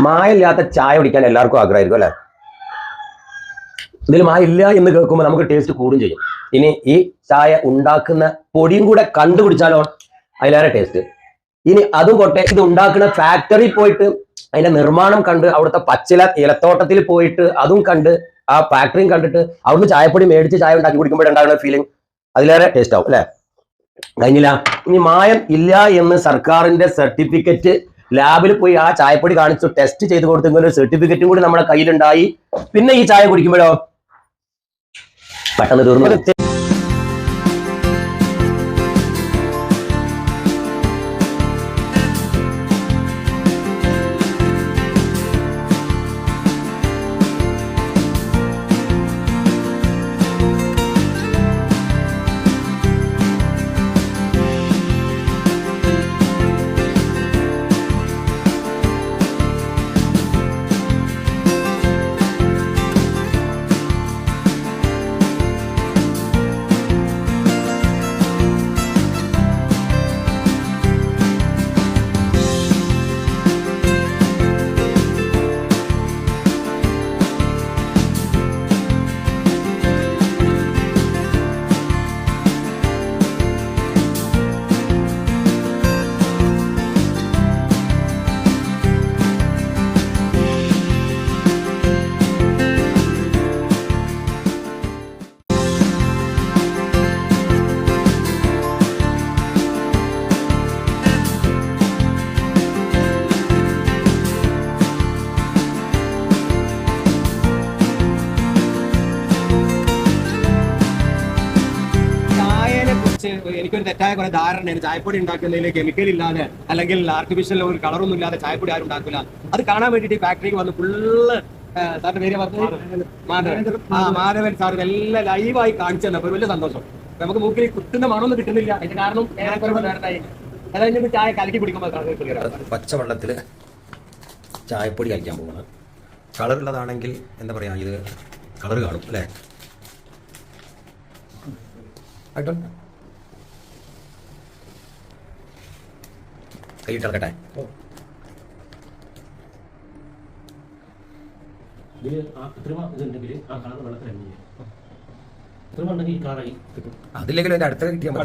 മായമില്ലാത്ത ചായ കുടിക്കാൻ എല്ലാവർക്കും ആഗ്രഹമായിരിക്കും അല്ലെ. ഇതിൽ മായില്ല എന്ന് കേൾക്കുമ്പോൾ നമുക്ക് ടേസ്റ്റ് കൂടും ചെയ്യും. ഇനി ഈ ചായ ഉണ്ടാക്കുന്ന പൊടിയും കൂടെ കണ്ടുപിടിച്ചാലോ അതിലേറെ ടേസ്റ്റ്. ഇനി അതും പോട്ടെ, ഇത് ഉണ്ടാക്കുന്ന ഫാക്ടറി പോയിട്ട് അതിന്റെ നിർമ്മാണം കണ്ട് അവിടുത്തെ പച്ചില ഇലത്തോട്ടത്തിൽ പോയിട്ട് അതും കണ്ട് ആ ഫാക്ടറിയും കണ്ടിട്ട് അവിടുന്ന് ചായപ്പൊടി മേടിച്ച് ചായ ഉണ്ടാക്കി കുടിക്കുമ്പോഴുണ്ടാകുന്ന ഫീലിംഗ് അതിലേറെ ടേസ്റ്റ് ആവും അല്ലെ. കഴിഞ്ഞില്ല. ഇനി മായം ഇല്ല എന്ന് സർക്കാരിന്റെ സർട്ടിഫിക്കറ്റ് ലാബിൽ പോയി ആ ചായപ്പൊടി കാണിച്ചു ടെസ്റ്റ് ചെയ്ത് കൊടുത്തെങ്കിൽ ഒരു സർട്ടിഫിക്കറ്റും കൂടി നമ്മുടെ കയ്യിലുണ്ടായി. പിന്നെ ഈ ചായ കുടിക്കുമ്പോഴോ പെട്ടെന്ന് തീർന്നു. എനിക്കൊരു തെറ്റായ കുറെ ധാരണയാണ്. ചായപ്പൊടി ഉണ്ടാക്കുന്നതിൽ കെമിക്കൽ ഇല്ലാതെ അല്ലെങ്കിൽ ആർട്ടിഫിഷ്യൽ ഒരു കളറൊന്നും ഇല്ലാതെ ചായപ്പൊടി ആരും ഉണ്ടാക്കില്ല. അത് കാണാൻ വേണ്ടിയിട്ട് ഫാക്ടറിക്ക് വന്ന് ഫുള്ള് സാറിന്റെ പേര് മാധവൻ സാർ ഇതെല്ലാം ലൈവായി കാണിച്ചു തന്നപ്പോൾ വലിയ സന്തോഷം. നമുക്ക് മൂക്കിൽ കുത്തുന്ന മണമൊന്നും കിട്ടുന്നില്ല. അതിന്റെ കാരണം അതായത് ചായ കലക്കി പിടിക്കുമ്പോൾ പച്ചവെള്ളത്തില് ചായപ്പൊടി കഴിക്കാൻ പോകുന്നത് കളറുള്ളതാണെങ്കിൽ എന്താ പറയാ, ഇത് കളർ കാണും അല്ലേ. കൈയിട്ടിറക്കട്ടെ. അതില്ലെങ്കിൽ അതിന്റെ അടുത്ത കിട്ടിയാൽ മതി.